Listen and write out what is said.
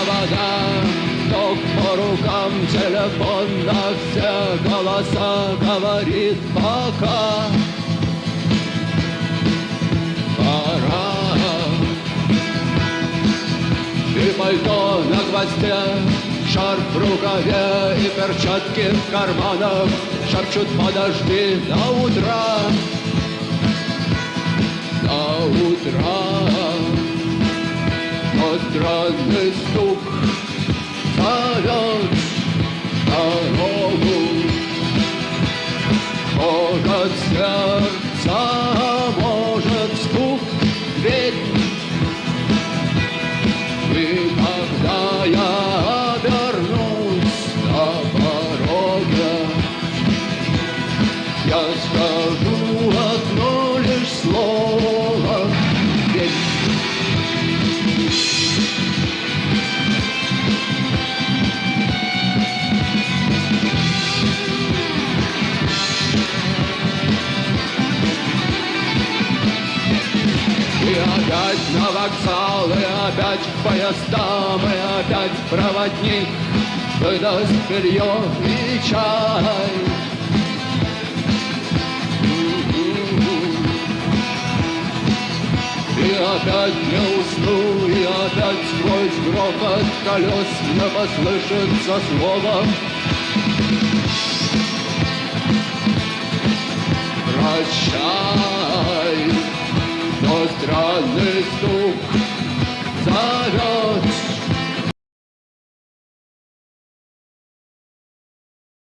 провода, ток по рукам, телефон на все голоса говорит пока. Пора. И пальто на гвозде, шарф в рукаве и перчатки в карманах шепчут: подожди до утра, до утра. Но странный стук зовет дорогу, может сердца, может стук дверь. И когда я обернусь на пороге, я скажу одно лишь слово: дверь. И опять на вокзал, и опять к поездам, и опять проводник выдаст белье и чай. И опять не усну, и опять сквозь грохот колес мне послышится слово: прощай. Но странный стук зовет